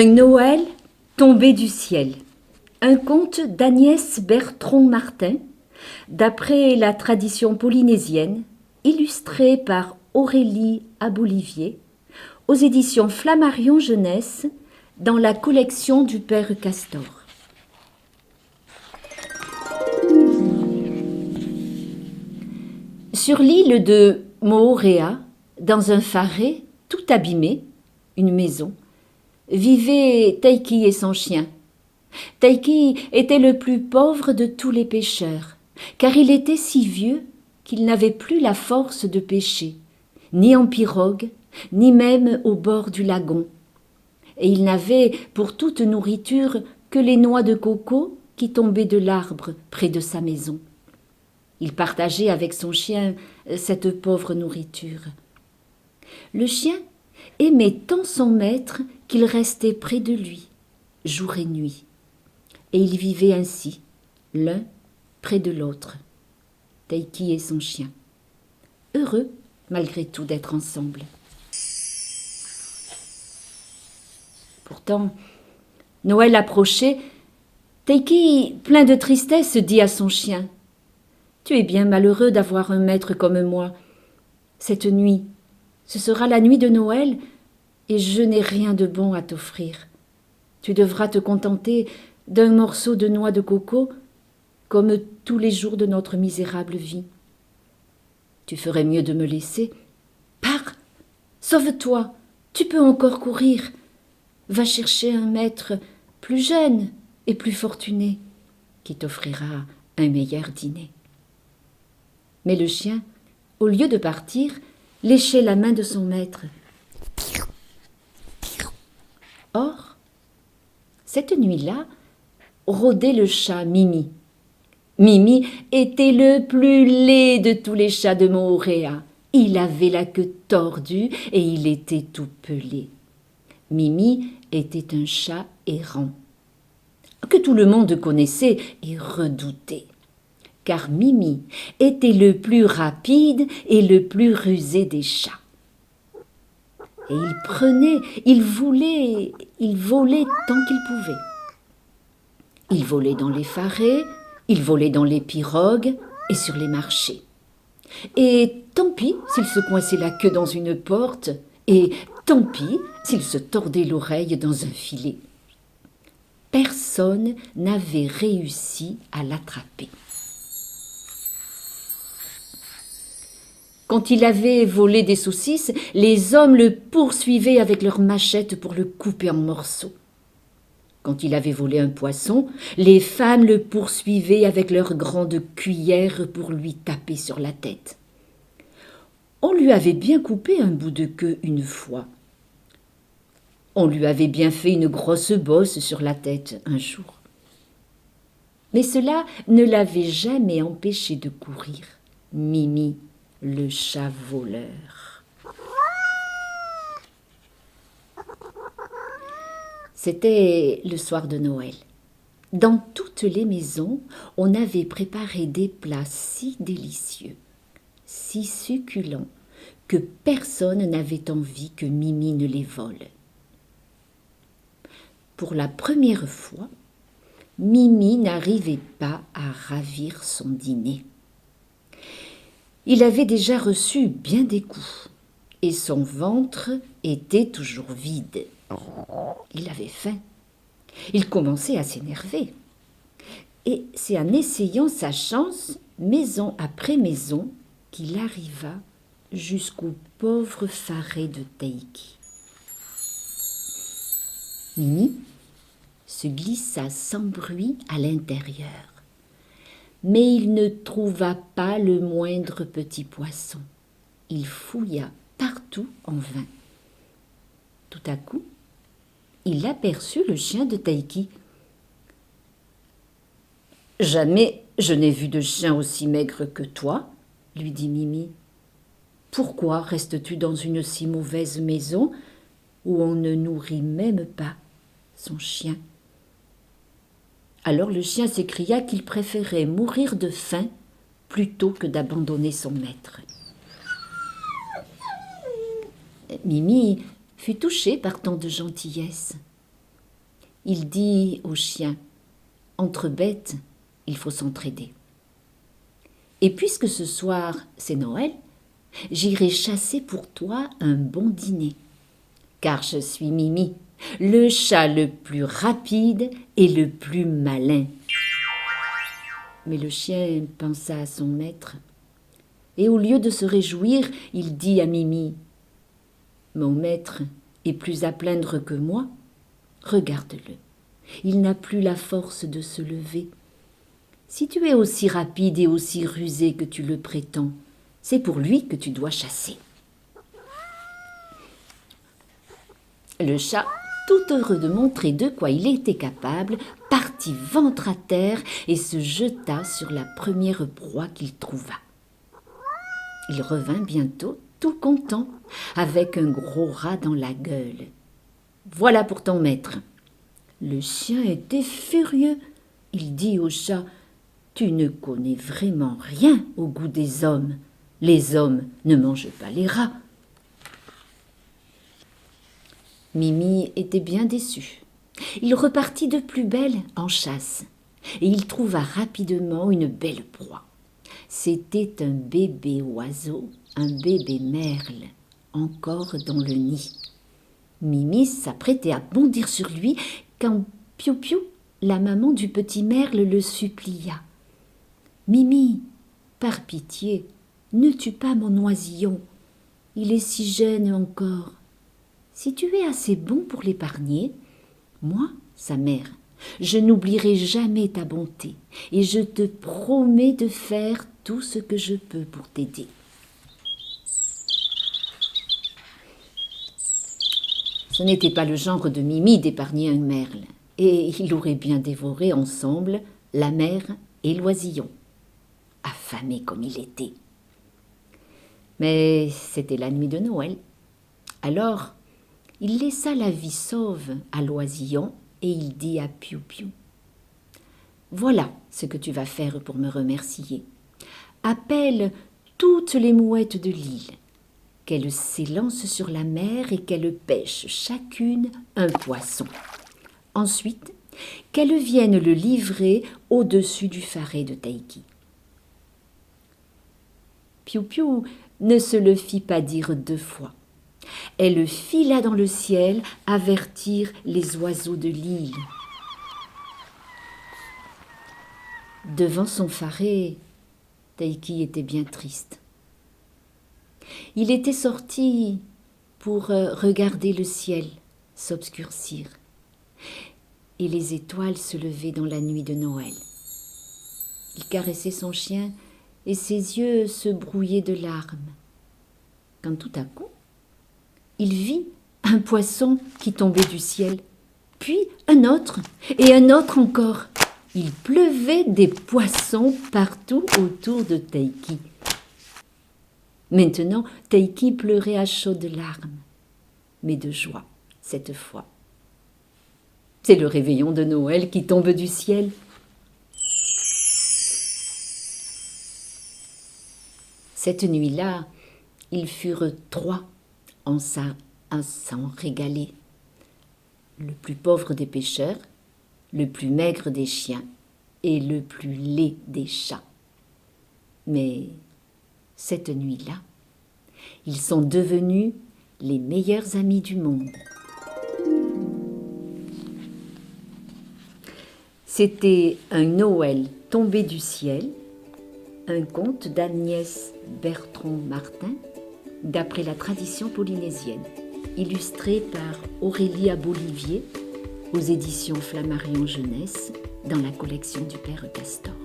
Un Noël tombé du ciel. Un conte d'Agnès Bertrand-Martin, d'après la tradition polynésienne, illustré par Aurélie Abolivier, aux éditions Flammarion Jeunesse, dans la collection du Père Castor. Sur l'île de Moorea, dans un pharé tout abîmé, une maison, vivaient Taiki et son chien. Taiki était le plus pauvre de tous les pêcheurs, car il était si vieux qu'il n'avait plus la force de pêcher, ni en pirogue, ni même au bord du lagon. Et il n'avait pour toute nourriture que les noix de coco qui tombaient de l'arbre près de sa maison. Il partageait avec son chien cette pauvre nourriture. Le chien aimait tant son maître qu'il restait près de lui, jour et nuit. Et ils vivaient ainsi, l'un près de l'autre, Taiki et son chien, heureux malgré tout d'être ensemble. Pourtant, Noël approchait. Taiki, plein de tristesse, dit à son chien : « Tu es bien malheureux d'avoir un maître comme moi. Cette nuit, ce sera la nuit de Noël, et je n'ai rien de bon à t'offrir. Tu devras te contenter d'un morceau de noix de coco, comme tous les jours de notre misérable vie. Tu ferais mieux de me laisser. Pars, sauve-toi, tu peux encore courir. Va chercher un maître plus jeune et plus fortuné, qui t'offrira un meilleur dîner. » Mais le chien, au lieu de partir, léchait la main de son maître. Or, cette nuit-là, rôdait le chat Mimi. Mimi était le plus laid de tous les chats de Moorea. Il avait la queue tordue et il était tout pelé. Mimi était un chat errant, que tout le monde connaissait et redoutait, car Mimi était le plus rapide et le plus rusé des chats. Et il volait tant qu'il pouvait. Il volait dans les pharés, il volait dans les pirogues et sur les marchés. Et tant pis s'il se coinçait la queue dans une porte, et tant pis s'il se tordait l'oreille dans un filet. Personne n'avait réussi à l'attraper. Quand il avait volé des saucisses, les hommes le poursuivaient avec leurs machettes pour le couper en morceaux. Quand il avait volé un poisson, les femmes le poursuivaient avec leurs grandes cuillères pour lui taper sur la tête. On lui avait bien coupé un bout de queue une fois. On lui avait bien fait une grosse bosse sur la tête un jour. Mais cela ne l'avait jamais empêché de courir. Mimi, le chat voleur. C'était le soir de Noël. Dans toutes les maisons, on avait préparé des plats si délicieux, si succulents, que personne n'avait envie que Mimi ne les vole. Pour la première fois, Mimi n'arrivait pas à ravir son dîner. Il avait déjà reçu bien des coups, et son ventre était toujours vide. Il avait faim. Il commençait à s'énerver. Et c'est en essayant sa chance, maison après maison, qu'il arriva jusqu'au pauvre pharé de Taiki. Mimi se glissa sans bruit à l'intérieur, mais il ne trouva pas le moindre petit poisson. Il fouilla partout en vain. Tout à coup, il aperçut le chien de Taiki. « Jamais je n'ai vu de chien aussi maigre que toi, » lui dit Mimi. « Pourquoi restes-tu dans une si mauvaise maison où on ne nourrit même pas son chien ?» Alors le chien s'écria qu'il préférait mourir de faim plutôt que d'abandonner son maître. Mimi fut touchée par tant de gentillesse. il dit au chien « Entre bêtes, il faut s'entraider. Et puisque ce soir c'est Noël, j'irai chasser pour toi un bon dîner, car je suis Mimi, le chat le plus rapide et le plus malin. » Mais le chien pensa à son maître, et au lieu de se réjouir, il dit à Mimi « Mon maître est plus à plaindre que moi. Regarde-le, il n'a plus la force de se lever. Si tu es aussi rapide et aussi rusé que tu le prétends, c'est pour lui que tu dois chasser. » Le chat, tout heureux de montrer de quoi il était capable, partit ventre à terre et se jeta sur la première proie qu'il trouva. Il revint bientôt tout content, avec un gros rat dans la gueule. « Voilà pour ton maître. » Le chien était furieux. Il dit au chat « Tu ne connais vraiment rien au goût des hommes. Les hommes ne mangent pas les rats. » Mimi était bien déçu. Il repartit de plus belle en chasse, et il trouva rapidement une belle proie. C'était un bébé oiseau, un bébé merle, encore dans le nid. Mimi s'apprêtait à bondir sur lui quand Piou-Piou, la maman du petit merle, le supplia. « Mimi, par pitié, ne tue pas mon oisillon. Il est si jeune encore. Si tu es assez bon pour l'épargner, moi, sa mère, je n'oublierai jamais ta bonté et je te promets de faire tout ce que je peux pour t'aider. » Ce n'était pas le genre de Mimi d'épargner un merle, et il aurait bien dévoré ensemble la mère et l'oisillon, affamé comme il était. Mais c'était la nuit de Noël. Alors, il laissa la vie sauve à l'oisillon et il dit à Piou-Piou « Voilà ce que tu vas faire pour me remercier. Appelle toutes les mouettes de l'île, qu'elles s'élancent sur la mer et qu'elles pêchent chacune un poisson. Ensuite, qu'elles viennent le livrer au-dessus du faré de Taiki. » Piou-Piou ne se le fit pas dire 2 fois. Elle fila dans le ciel avertir les oiseaux de l'île. Devant son faré, Taiki était bien triste. Il était sorti pour regarder le ciel s'obscurcir et les étoiles se lever dans la nuit de Noël. Il caressait son chien et ses yeux se brouillaient de larmes. Quand tout à coup, il vit un poisson qui tombait du ciel, puis un autre et un autre encore. Il pleuvait des poissons partout autour de Taiki. Maintenant, Taiki pleurait à chaudes larmes, mais de joie cette fois. C'est le réveillon de Noël qui tombe du ciel. Cette nuit-là, ils furent 3 à s'en régaler. Le plus pauvre des pêcheurs, le plus maigre des chiens et le plus laid des chats. Mais cette nuit-là, ils sont devenus les meilleurs amis du monde. C'était un Noël tombé du ciel, un conte d'Agnès Bertrand-Martin, d'après la tradition polynésienne, illustré par Aurélie Abolivier aux éditions Flammarion Jeunesse dans la collection du Père Castor.